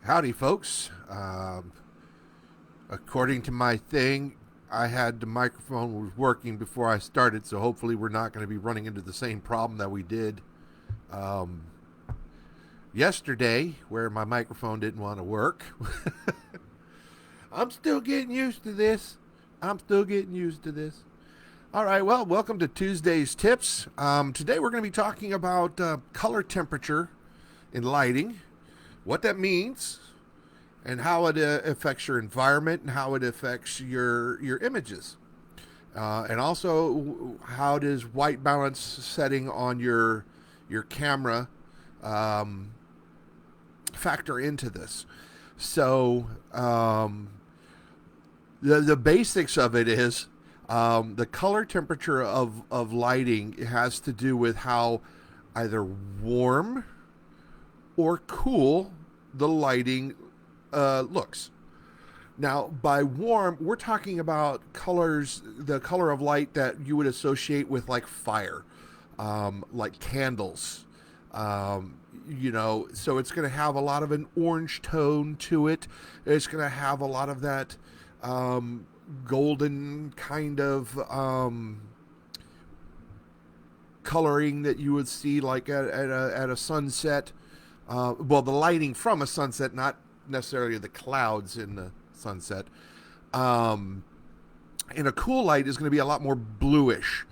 Howdy, folks. According to my thing, I had the microphone was working before I started, so hopefully we're not going to be running into the same problem that we did um, yesterday, where my microphone didn't want to work. I'm still getting used to this. I'm still getting used to this. All right, well, welcome to Tuesday's Tips. Today we're going to be talking about color temperature in lighting, what that means, and how it affects your environment and how it affects your images. And also, how does white balance setting on your camera um, factor into this? So, the basics of it is the color temperature of lighting has to do with how either warm or cool the lighting looks. Now, by warm, we're talking about colors, the color of light that you would associate with like fire, like candles. So it's going to have a lot of an orange tone to it. It's going to have a lot of that golden kind of coloring that you would see like at a sunset. Well, the lighting from a sunset, not necessarily the clouds in the sunset. Um, and a cool light is going to be a lot more bluish.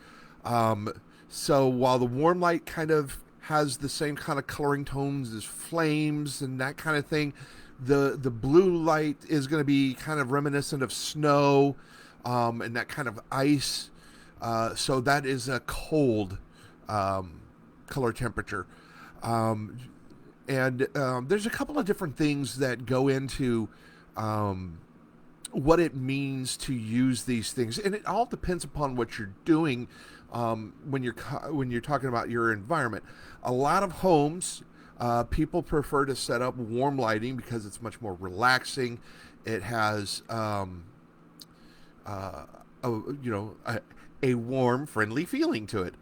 Um, so while the warm light kind of has the same kind of coloring tones as flames and that kind of thing, the blue light is going to be kind of reminiscent of snow and that kind of ice. So that is a cold color temperature. Um, and there's a couple of different things that go into what it means to use these things, and it all depends upon what you're doing when you're talking about your environment. A lot of homes, people prefer to set up warm lighting because it's much more relaxing. It has uh, a, a warm, friendly feeling to it.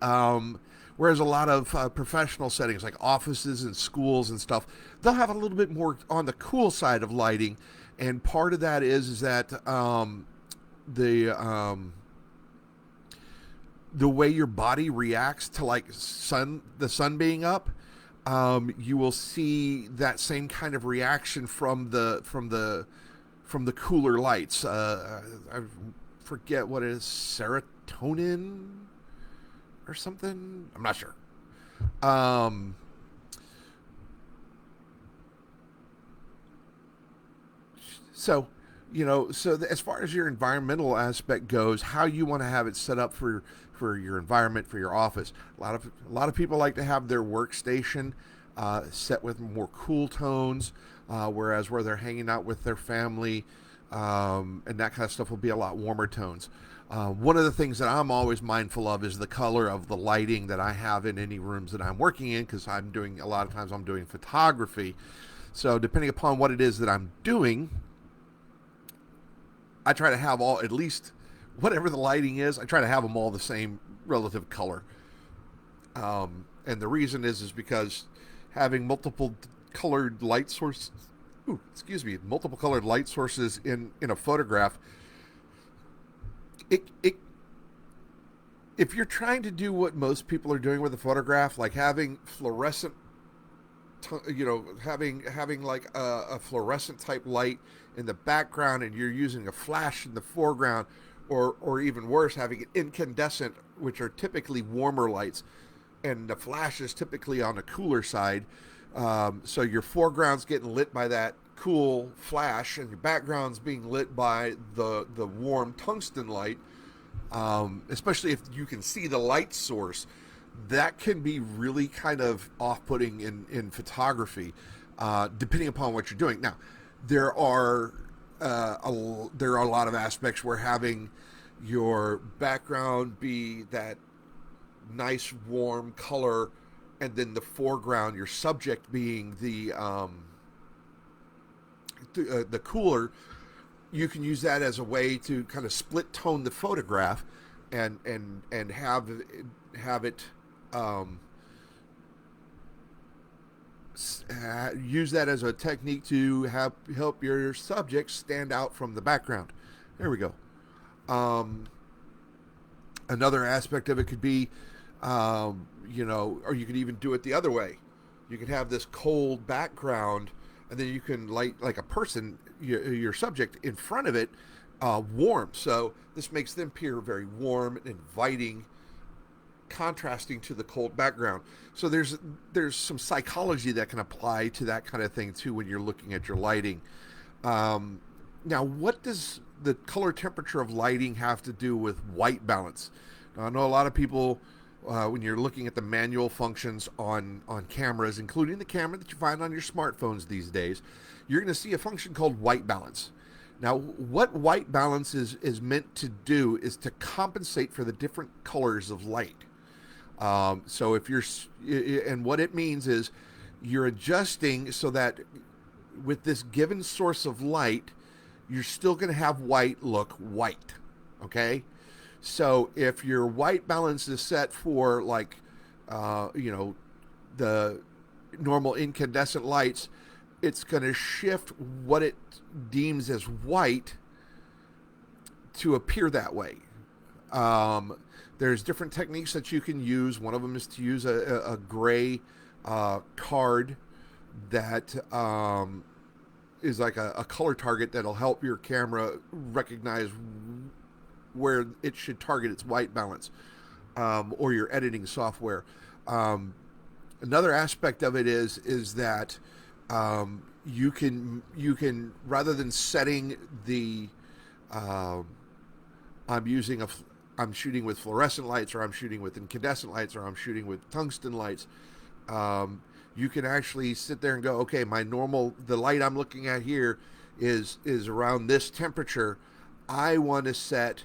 Whereas a lot of professional settings like offices and schools and stuff, they'll have a little bit more on the cool side of lighting, and part of that is that the the way your body reacts to like the sun being up, you will see that same kind of reaction from the cooler lights. I forget what it is, serotonin or something. I'm not sure. Um, so, as far as your environmental aspect goes, how you want to have it set up for your environment, for your office. A lot of people like to have their workstation set with more cool tones, whereas where they're hanging out with their family and that kind of stuff will be a lot warmer tones. One of the things that I'm always mindful of is the color of the lighting that I have in any rooms that I'm working in, because a lot of times I'm doing photography. So depending upon what it is that I'm doing, I try to have all, at least whatever the lighting is, I try to have them all the same relative color. And the reason is because having multiple colored light sources in a photograph, it if you're trying to do what most people are doing with a photograph, like having fluorescent, having like a fluorescent type light in the background, and you're using a flash in the foreground, or even worse, having it incandescent, which are typically warmer lights, and the flash is typically on the cooler side. So your foreground's getting lit by that cool flash, and your background's being lit by the warm tungsten light. Especially if you can see the light source, that can be really kind of off-putting in photography, depending upon what you're doing. Now, there are there are a lot of aspects where having your background be that nice warm color, and then the foreground, your subject being the cooler, you can use that as a way to kind of split tone the photograph, and have it um, use that as a technique to help your subject stand out from the background. There we go. Um, Another aspect of it could be, or you could even do it the other way. You could have this cold background, and then you can light like a person, your subject in front of it, warm. So this makes them appear very warm and inviting, contrasting to the cold background. So there's some psychology that can apply to that kind of thing too when you're looking at your lighting. Um, Now, what does the color temperature of lighting have to do with white balance? Now, I know a lot of people, when you're looking at the manual functions on cameras, including the camera that you find on your smartphones these days, you're going to see a function called white balance. Now, what white balance is meant to do is to compensate for the different colors of light. So if you're, and what it means is you're adjusting so that with this given source of light, you're still going to have white look white. Okay? So if your white balance is set for like, the normal incandescent lights, it's going to shift what it deems as white to appear that way. There's different techniques that you can use. One of them is to use a gray card that is like a color target that'll help your camera recognize where it should target its white balance, or your editing software. Another aspect of it is that you can rather than setting the I'm shooting with fluorescent lights, or I'm shooting with incandescent lights, or I'm shooting with tungsten lights. You can actually sit there and go, okay, the light I'm looking at here is around this temperature. I want to set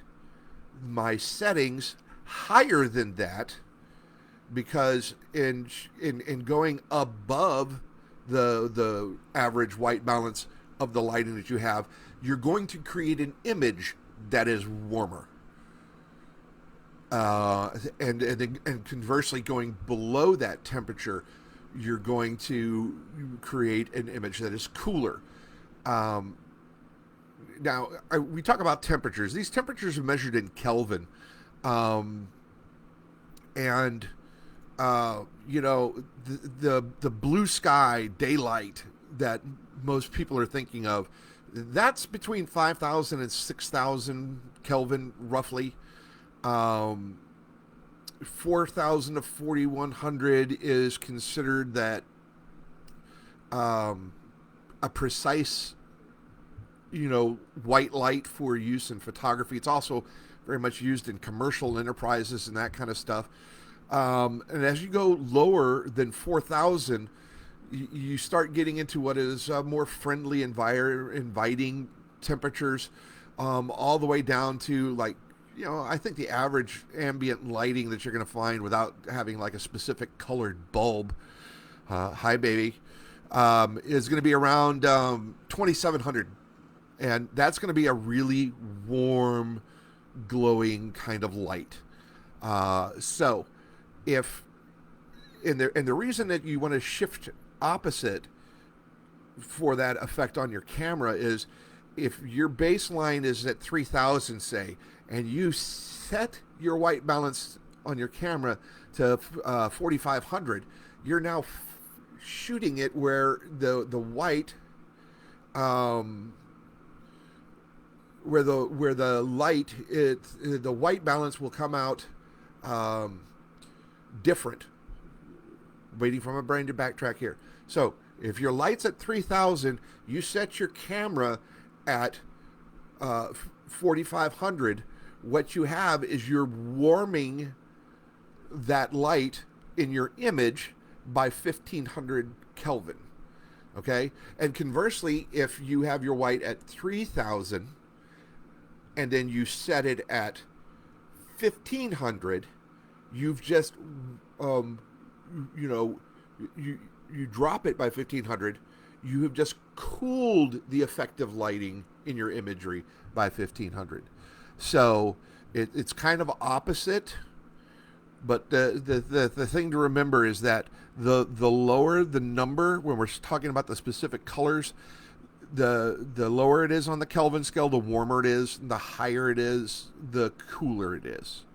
my settings higher than that, because in going above the average white balance of the lighting that you have, you're going to create an image that is warmer. And conversely, going below that temperature, you're going to create an image that is cooler. We talk about temperatures. These temperatures are measured in Kelvin, and the blue sky daylight that most people are thinking of, that's between 5,000 and 6,000 Kelvin roughly. 4,000 to 4,100 is considered that a precise, white light for use in photography. It's also very much used in commercial enterprises and that kind of stuff. And as you go lower than 4,000, you start getting into what is more friendly, inviting temperatures, all the way down to like, I think the average ambient lighting that you're going to find without having like a specific colored bulb, hi baby, is going to be around 2,700. And that's going to be a really warm, glowing kind of light. So if, and the reason that you want to shift opposite for that effect on your camera is if your baseline is at 3,000, say, and you set your white balance on your camera to 4,500, you're now shooting it where the white, where the light, the white balance will come out different. Waiting for my brain to backtrack here. So if your light's at 3,000, you set your camera at 4,500. What you have is you're warming that light in your image by 1,500 Kelvin. Okay? And conversely, if you have your white at 3,000 and then you set it at 1,500, you've just, you drop it by 1,500, you have just cooled the effective lighting in your imagery by 1,500. So it's kind of opposite But the thing to remember is that the lower the number, when we're talking about the specific colors, the lower it is on the Kelvin scale, the warmer it is. The higher it is, the cooler it is.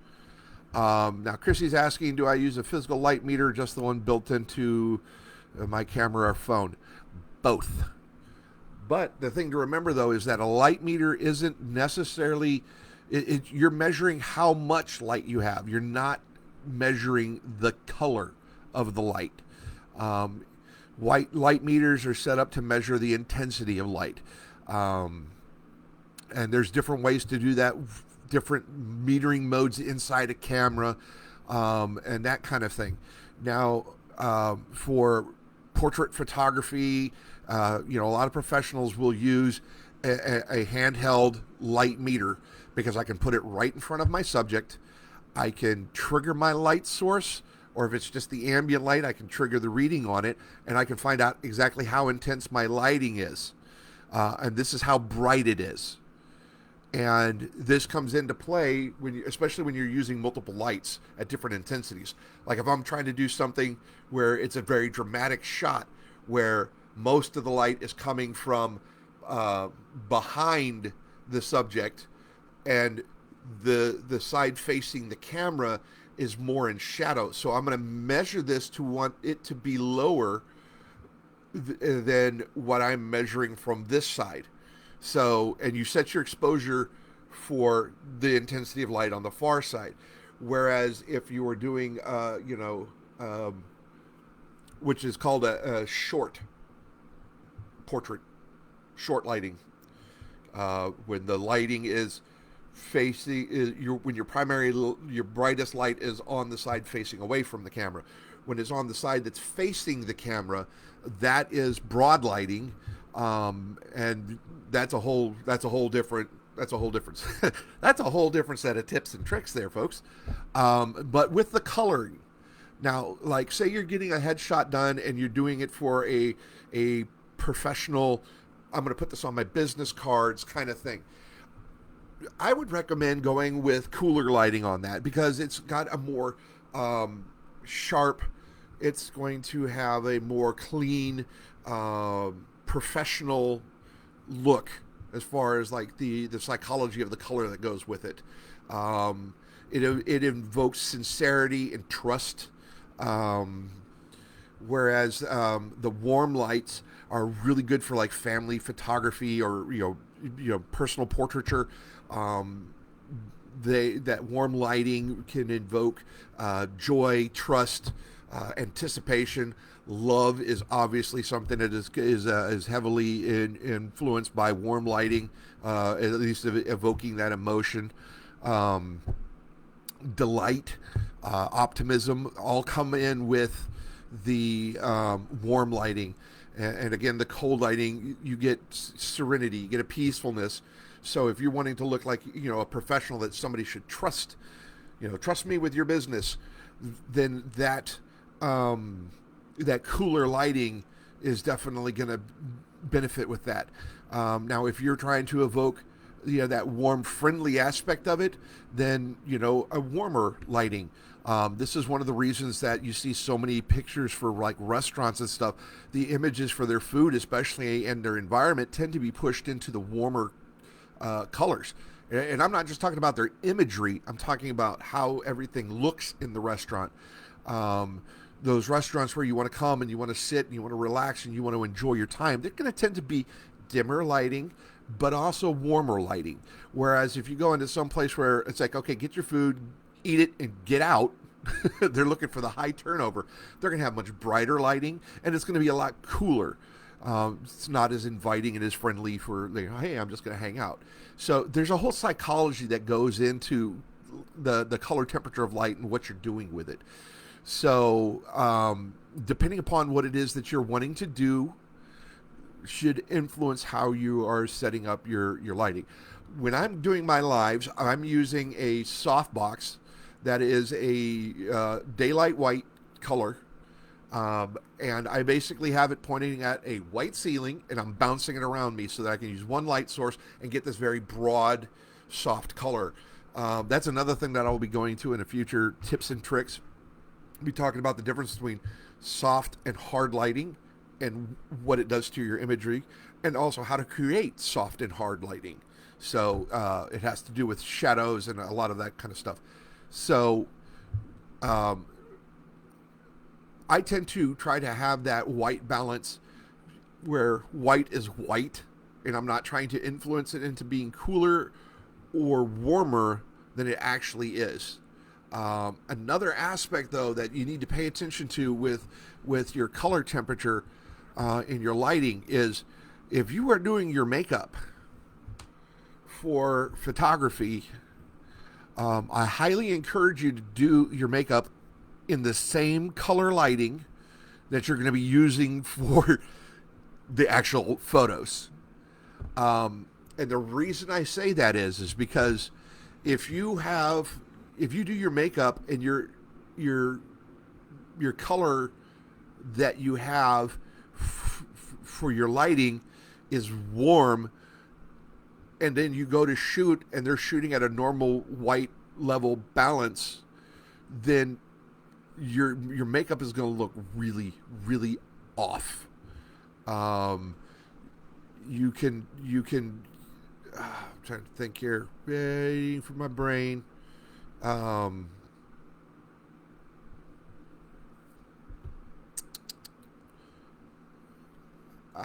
Now, Chrissy's asking, do I use a physical light meter or just the one built into my camera or phone? Both. But the thing to remember, though, is that a light meter isn't necessarily, you're measuring how much light you have. You're not measuring the color of the light. White light meters are set up to measure the intensity of light. And there's different ways to do that, different metering modes inside a camera, and that kind of thing. Now, for portrait photography, a lot of professionals will use a handheld light meter because I can put it right in front of my subject. I can trigger my light source, or if it's just the ambient light, I can trigger the reading on it, and I can find out exactly how intense my lighting is. And this is how bright it is. And this comes into play, especially when you're using multiple lights at different intensities. Like if I'm trying to do something where it's a very dramatic shot, where most of the light is coming from behind the subject, and the side facing the camera is more in shadow. So I'm going to measure this to want it to be lower than what I'm measuring from this side. So, and you set your exposure for the intensity of light on the far side. Whereas if you were doing, which is called a short portrait, short lighting, when the lighting is facing, when your brightest light is on the side facing away from the camera. When it's on the side that's facing the camera, that is broad lighting. And that's a whole different that's a whole different set of tips and tricks there, folks. But with the coloring, now, like say you're getting a headshot done and you're doing it for a professional, I'm going to put this on my business cards kind of thing. I would recommend going with cooler lighting on that because it's got a more sharp, it's going to have a more clean, professional look as far as like the psychology of the color that goes with it. It invokes sincerity and trust, whereas the warm lights are really good for like family photography or personal portraiture. That warm lighting can invoke joy, trust, anticipation. Love is obviously something that is heavily influenced by warm lighting, at least evoking that emotion. Delight, optimism, all come in with the warm lighting. And again, the cold lighting, you get serenity, you get a peacefulness. So if you're wanting to look like a professional that somebody should trust, trust me with your business, then that cooler lighting is definitely going to benefit with that. Now, if you're trying to evoke that warm, friendly aspect of it, then a warmer lighting. This is one of the reasons that you see so many pictures for like restaurants and stuff. The images for their food, especially, and their environment, tend to be pushed into the warmer colors. And I'm not just talking about their imagery. I'm talking about how everything looks in the restaurant. Those restaurants where you want to come and you want to sit and you want to relax and you want to enjoy your time, they're going to tend to be dimmer lighting, but also warmer lighting. Whereas if you go into some place where it's like, okay, get your food, eat it, and get out, they're looking for the high turnover. They're going to have much brighter lighting, and it's going to be a lot cooler. It's not as inviting and as friendly for, hey, I'm just going to hang out. So there's a whole psychology that goes into the color temperature of light and what you're doing with it. So depending upon what it is that you're wanting to do should influence how you are setting up your lighting. When I'm doing my lives, I'm using a softbox that is a daylight white color. And I basically have it pointing at a white ceiling, and I'm bouncing it around me so that I can use one light source and get this very broad, soft color. That's another thing that I'll be going to in a future tips and tricks. I'll be talking about the difference between soft and hard lighting and what it does to your imagery, and also how to create soft and hard lighting. So it has to do with shadows and a lot of that kind of stuff. So um, I tend to try to have that white balance where white is white, and I'm not trying to influence it into being cooler or warmer than it actually is. Another aspect, though, that you need to pay attention to with your color temperature in your lighting is if you are doing your makeup for photography, I highly encourage you to do your makeup in the same color lighting that you're going to be using for the actual photos. And the reason I say that is because if you do your makeup and your color that you have for your lighting is warm, and then you go to shoot and they're shooting at a normal white level balance, then your makeup is going to look really, really off. You can I'm trying to think here, waiting for my brain. I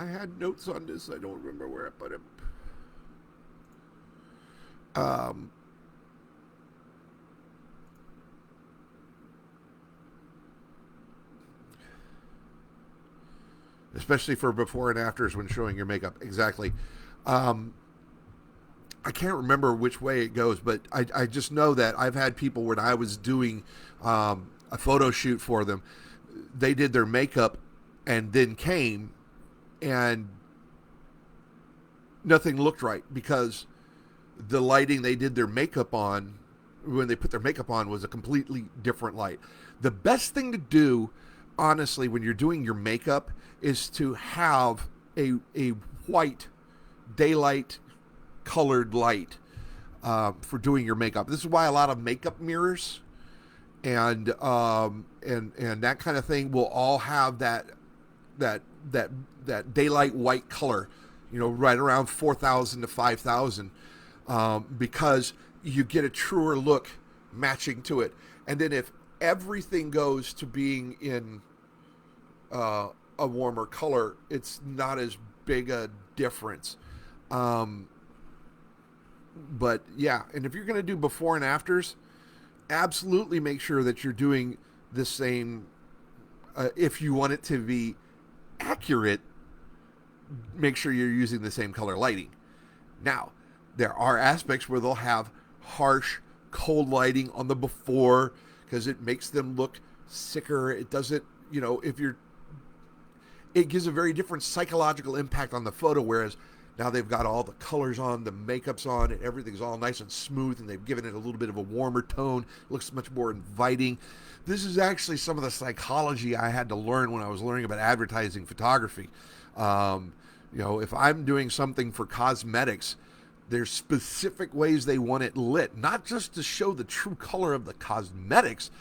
had notes on this. I don't remember where I put them. Especially for before and afters when showing your makeup. Exactly. I can't remember which way it goes, but I just know that I've had people when I was doing a photo shoot for them, they did their makeup and then came and nothing looked right because the lighting they did their makeup on, when they put their makeup on, was a completely different light. The best thing to do, honestly, when you're doing your makeup is to have a white daylight colored light for doing your makeup. This is why a lot of makeup mirrors and that kind of thing will all have that daylight white color, right around 4,000 to 5,000, because you get a truer look matching to it. And then if everything goes to being in a warmer color, it's not as big a difference. But yeah, and if you're going to do before and afters, absolutely make sure that you're doing the same. If you want it to be accurate, make sure you're using the same color lighting. Now, there are aspects where they'll have harsh, cold lighting on the before because it makes them look sicker. It doesn't, it gives a very different psychological impact on the photo, whereas now they've got all the colors on, the makeup's on, and everything's all nice and smooth, and they've given it a little bit of a warmer tone. It looks much more inviting. This is actually some of the psychology I had to learn when I was learning about advertising photography. If I'm doing something for cosmetics, there's specific ways they want it lit, not just to show the true color of the cosmetics,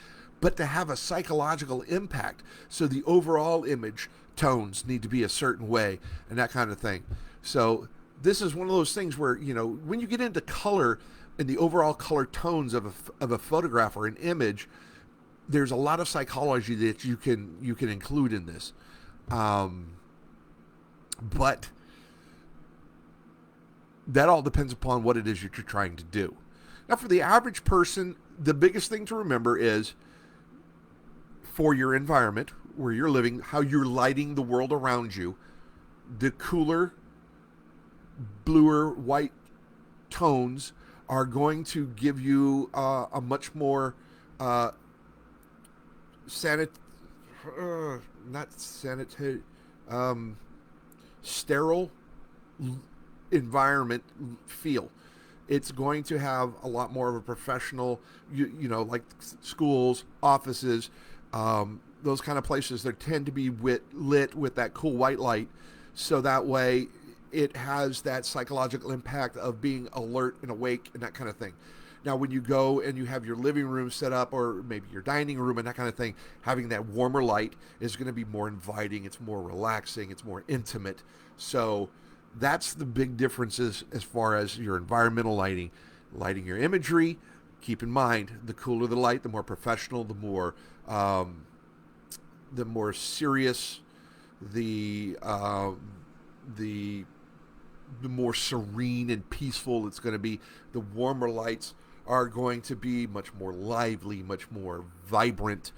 but to have a psychological impact. So the overall image tones need to be a certain way and that kind of thing. So this is one of those things where, when you get into color and the overall color tones of a photograph or an image, there's a lot of psychology that you can include in this. But that all depends upon what it is that you're trying to do. Now, for the average person, the biggest thing to remember is for your environment, where you're living, how you're lighting the world around you, the cooler, bluer, white tones are going to give you a much more sterile environment feel. It's going to have a lot more of a professional, like schools, offices, those kind of places that tend to be lit with that cool white light. So that way it has that psychological impact of being alert and awake and that kind of thing. Now, when you go and you have your living room set up, or maybe your dining room and that kind of thing, having that warmer light is going to be more inviting. It's more relaxing. It's more intimate. So that's the big differences as far as your environmental lighting. Lighting your imagery, keep in mind, the cooler the light, the more professional, the more serious, the more serene and peaceful it's going to be. The warmer lights are going to be much more lively, much more vibrant,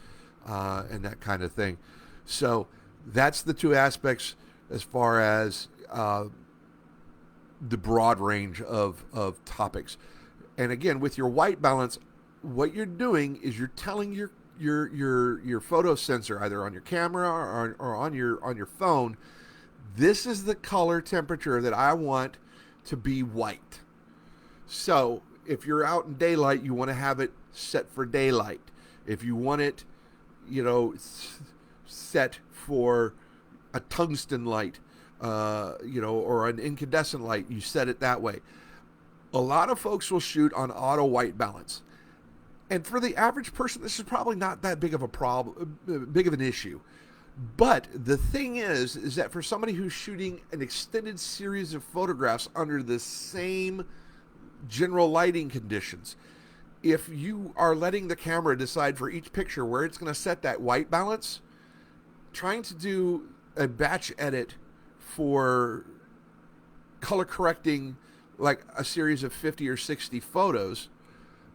and that kind of thing. So that's the two aspects as far as the broad range of topics. And again, with your white balance, what you're doing is you're telling your photo sensor, either on your camera or on your phone, this is the color temperature that I want to be white. So if you're out in daylight, you want to have it set for daylight. If you want it, set for a tungsten light, or an incandescent light, you set it that way. A lot of folks will shoot on auto white balance. And for the average person, this is probably not that big of a problem, big of an issue. But the thing is that for somebody who's shooting an extended series of photographs under the same general lighting conditions, if you are letting the camera decide for each picture where it's going to set that white balance, trying to do a batch edit for color correcting like a series of 50 or 60 photos,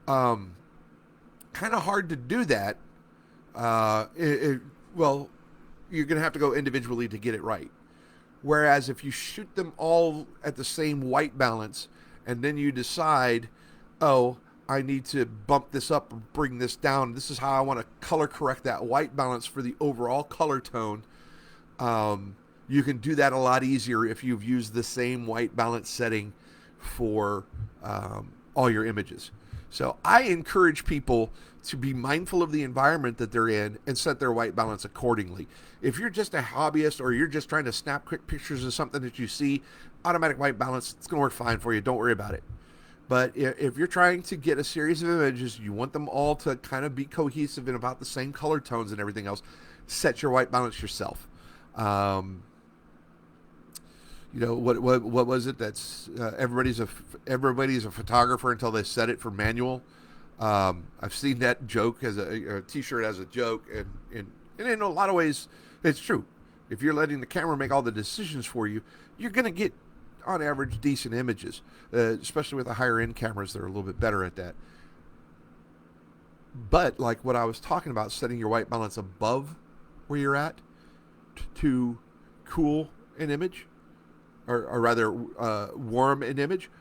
kind of hard to do that. Well, you're going to have to go individually to get it right. Whereas if you shoot them all at the same white balance, and then you decide, oh, I need to bump this up or bring this down, this is how I want to color correct that white balance for the overall color tone, you can do that a lot easier if you've used the same white balance setting for all your images. So I encourage people to be mindful of the environment that they're in and set their white balance accordingly. If you're just a hobbyist or you're just trying to snap quick pictures of something that you see, automatic white balance, it's going to work fine for you. Don't worry about it. But if you're trying to get a series of images, you want them all to kind of be cohesive and about the same color tones and everything else, set your white balance yourself. What was it? That's everybody's a photographer until they set it for manual. I've seen that joke as a T-shirt as a joke, and in a lot of ways, it's true. If you're letting the camera make all the decisions for you, you're going to get, on average, decent images, especially with the higher end cameras that are a little bit better at that. But like what I was talking about, setting your white balance above where you're at to cool an image, or rather warm an image,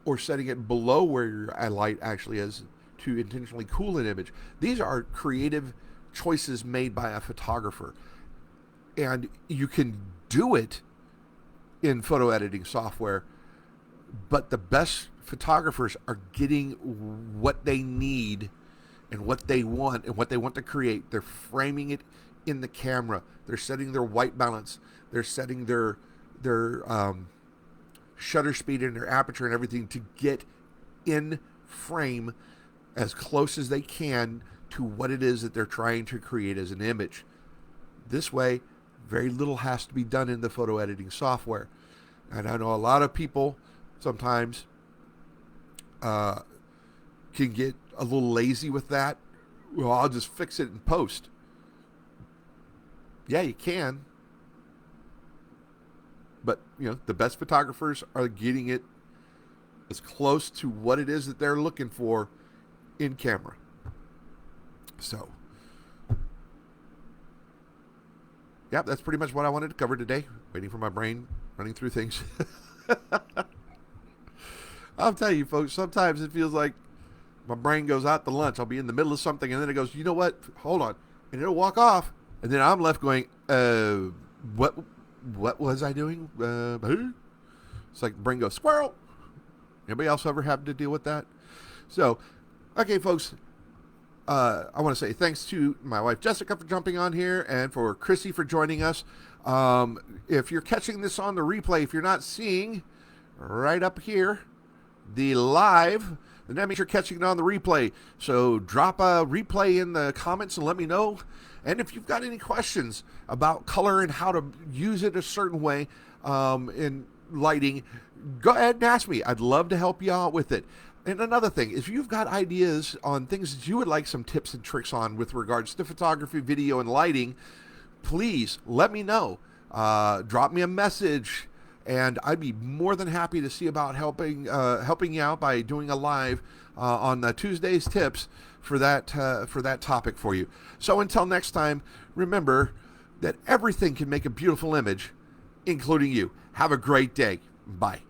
or setting it below where your light actually is to intentionally cool an image. These are creative choices made by a photographer. And you can do it in photo editing software, but the best photographers are getting what they need and what they want and what they want to create. They're framing it in the camera. They're setting their white balance. They're setting their shutter speed and their aperture and everything to get in frame as close as they can to what it is that they're trying to create as an image. This way, very little has to be done in the photo editing software. And I know a lot of people sometimes can get a little lazy with that. Well, I'll just fix it in post. Yeah, you can. But, the best photographers are getting it as close to what it is that they're looking for in camera. So, yeah, that's pretty much what I wanted to cover today. Waiting for my brain running through things. I'll tell you, folks, sometimes it feels like my brain goes out to lunch. I'll be in the middle of something, and then it goes, you know what? Hold on. And it'll walk off. And then I'm left going, what was I doing? It's like the brain goes, squirrel. Anybody else ever have to deal with that? So, okay, folks. I want to say thanks to my wife Jessica for jumping on here and for Chrissy for joining us. If you're catching this on the replay, if you're not seeing right up here, the live then that means you're catching it on the replay. So drop a replay in the comments and let me know. And if you've got any questions about color and how to use it a certain way in lighting, go ahead and ask me. I'd love to help you out with it. And another thing, if you've got ideas on things that you would like some tips and tricks on with regards to photography, video, and lighting, please let me know. Drop me a message, and I'd be more than happy to see about helping you out by doing a live on Tuesday's tips for that topic for you. So until next time, remember that everything can make a beautiful image, including you. Have a great day. Bye.